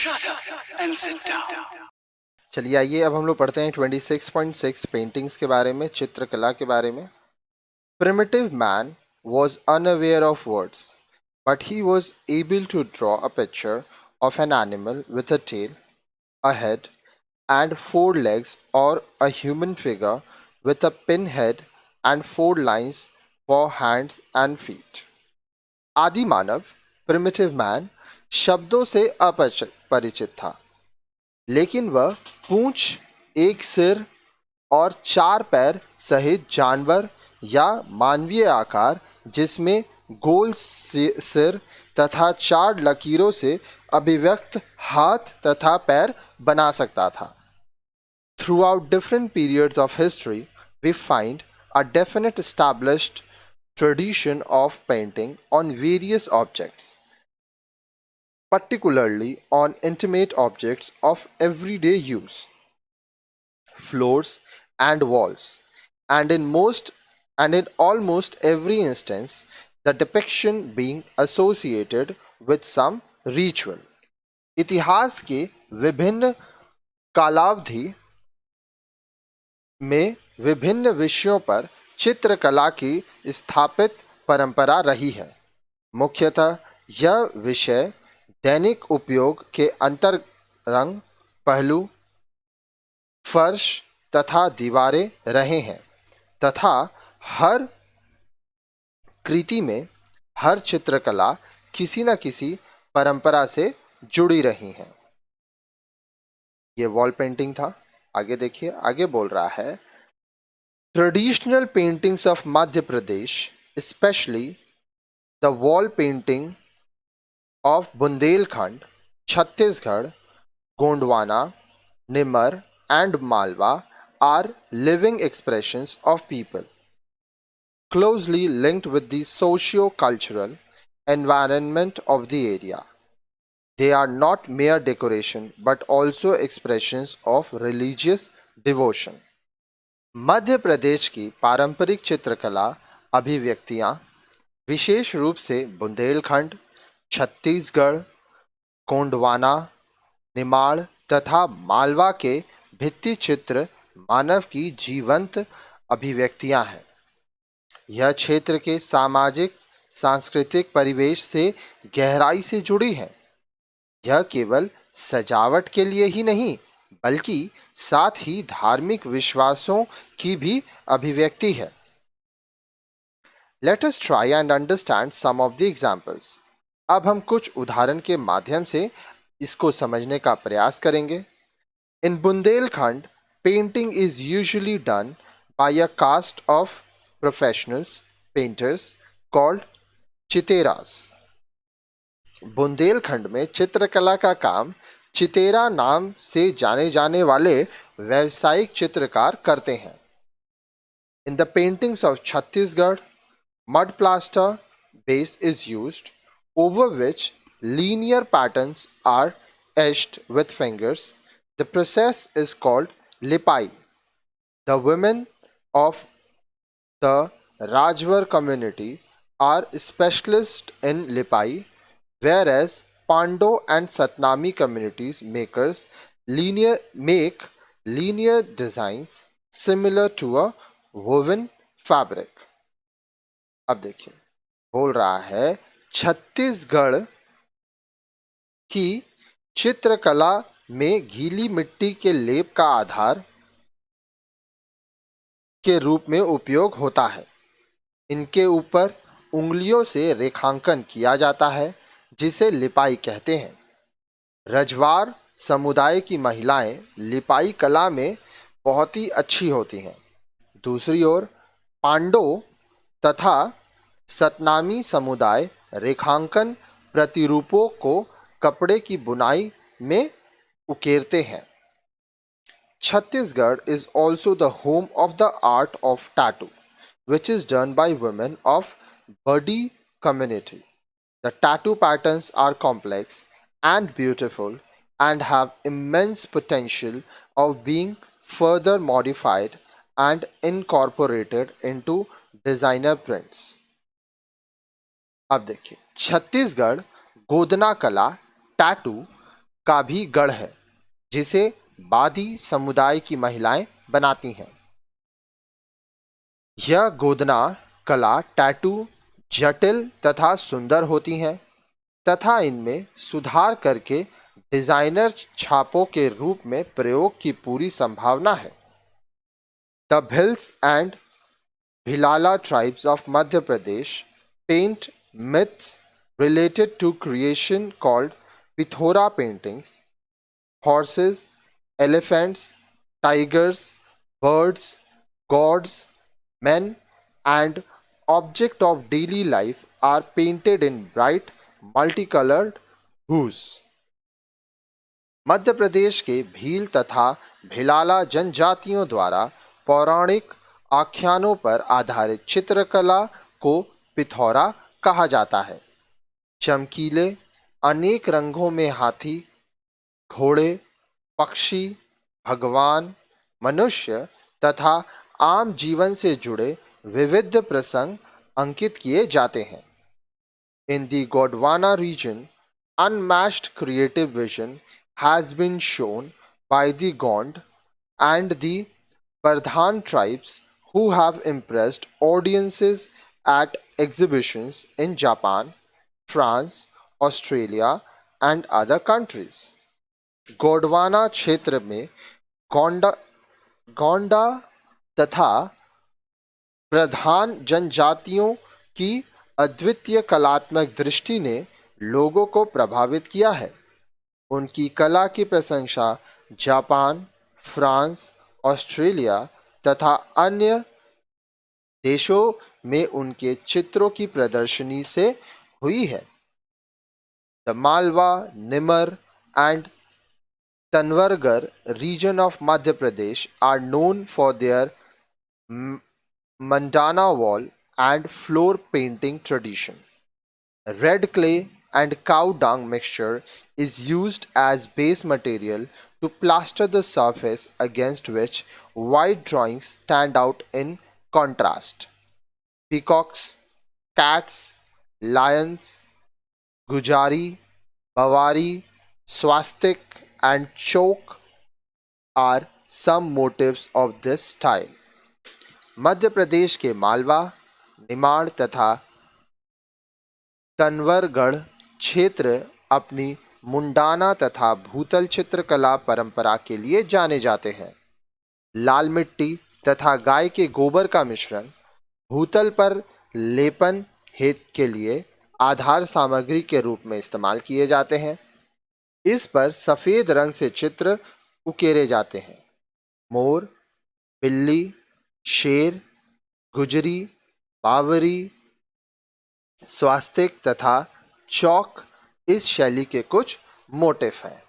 Shut up and sit down. चलिए आइए अब हम लोग पढ़ते हैं 26.6 पेंटिंग्स के बारे में, चित्रकला के बारे में। Primitive man was unaware of words, but he was able to draw a picture of an animal with a tail, a head, and four legs, or a human figure with a pinhead and four lines for hands and feet. आदि मानव primitive man शब्दों से अपरिचित था, लेकिन वह पूंछ, एक सिर और चार पैर सहित जानवर या मानवीय आकार जिसमें गोल सिर तथा चार लकीरों से अभिव्यक्त हाथ तथा पैर बना सकता था। Throughout different periods of history, we find a definite established tradition of painting on various objects, particularly on intimate objects of everyday use, floors and walls, and in almost every instance, the depiction being associated with some ritual. इतिहास के विभिन्न कालावधि में विभिन्न विषयों पर चित्रकला की स्थापित परंपरा रही है। मुख्यतः यह विषय दैनिक उपयोग के अंतरंग पहलू, फर्श तथा दीवारें रहे हैं तथा हर कृति में हर चित्रकला किसी न किसी परंपरा से जुड़ी रही हैं। ये वॉल पेंटिंग था। आगे देखिए, आगे बोल रहा है, traditional paintings of Madhya Pradesh, specially the wall painting of Bundelkhand, Chhattisgarh, Gondwana, Nimra and Malwa are living expressions of people, closely linked with the socio-cultural environment of the area. They are not mere decoration but also expressions of religious devotion. Madhya Pradesh की पारंपरिक चित्रकला अभिव्यक्तियाँ विशेष रूप से बुंदेलखंड, छत्तीसगढ़, गोंडवाना, निमाड़ तथा मालवा के भित्ति चित्र मानव की जीवंत अभिव्यक्तियां हैं। यह क्षेत्र के सामाजिक सांस्कृतिक परिवेश से गहराई से जुड़ी है। यह केवल सजावट के लिए ही नहीं बल्कि साथ ही धार्मिक विश्वासों की भी अभिव्यक्ति है। Let us try and understand some of the examples. अब हम कुछ उदाहरण के माध्यम से इसको समझने का प्रयास करेंगे। In Bundelkhand, painting is usually done by a caste of professionals painters called चितेरास। Bundelkhand में चित्रकला का काम चितेरा नाम से जाने जाने वाले व्यावसायिक चित्रकार करते हैं। In the paintings of Chhattisgarh, mud plaster base is used, over which linear patterns are etched with fingers. The process is called lipai. The women of the Rajwar community are specialists in lipai, whereas Pando and Satnami communities make linear designs similar to a woven fabric. अब देखिए, बोल रहा है छत्तीसगढ़ की चित्रकला में गीली मिट्टी के लेप का आधार के रूप में उपयोग होता है। इनके ऊपर उंगलियों से रेखांकन किया जाता है जिसे लिपाई कहते हैं। रजवार समुदाय की महिलाएं लिपाई कला में बहुत ही अच्छी होती हैं। दूसरी ओर पांडो तथा सतनामी समुदाय रेखांकन प्रतिरूपों को कपड़े की बुनाई में उकेरते हैं। Chhattisgarh is also the home of the art of tattoo, which is done by women of Badi community. The tattoo patterns are complex and beautiful and have immense potential of being further modified and incorporated into designer prints. अब देखिए, छत्तीसगढ़ गोदना कला tattoo का भी गढ़ है, जिसे बादी समुदाय की महिलाएं बनाती हैं। यह गोदना कला टैटू जटिल तथा सुंदर होती हैं तथा इनमें सुधार करके डिजाइनर छापों के रूप में प्रयोग की पूरी संभावना है। The Bhils and Bhilala tribes of Madhya Pradesh paint myths related to creation called Pithora paintings. Horses, elephants, tigers, birds, gods, men, and objects of daily life are painted in bright, multicolored hues. Madhya Pradesh के भील तथा भिलाला जनजातियों द्वारा पौराणिक आख्यानों पर आधारित चित्रकला को पिथौरा कहा जाता है। चमकीले अनेक रंगों में हाथी, घोड़े, पक्षी, भगवान, मनुष्य तथा आम जीवन से जुड़े विविध प्रसंग अंकित किए जाते हैं। In the Gondwana region, unmatched creative vision has been shown by the Gond and the Pardhan tribes who have impressed audiences at exhibitions in Japan, France, Australia, and other countries. Gondwana क्षेत्र में गोंडा गोंडा तथा प्रधान जनजातियों की अद्वितीय कलात्मक दृष्टि ने लोगों को प्रभावित किया है। उनकी कला की प्रशंसा जापान, फ्रांस, ऑस्ट्रेलिया तथा अन्य देशों में उनके चित्रों की प्रदर्शनी से हुई है। The Malwa, Nimar and Tanwarghar region of Madhya Pradesh are known for their mandana wall and floor painting tradition. Red clay and cow dung mixture is used as base material to plaster the surface against which white drawings stand out in contrast. Peacocks, cats, lions, Gujari, Bavari, swastik, and choke are some motifs of this style. Madhya Pradesh के मालवा, निमाड़ तथा तनवरगढ़ क्षेत्र अपनी मुंडाना तथा भूतल चित्रकला परंपरा के लिए जाने जाते हैं। लाल मिट्टी तथा गाय के गोबर का मिश्रण भूतल पर लेपन हेतु के लिए आधार सामग्री के रूप में इस्तेमाल किए जाते हैं। इस पर सफेद रंग से चित्र उकेरे जाते हैं। मोर, बिल्ली, शेर, गुजरी, बावरी, स्वास्तिक तथा चौक इस शैली के कुछ मोटिफ हैं।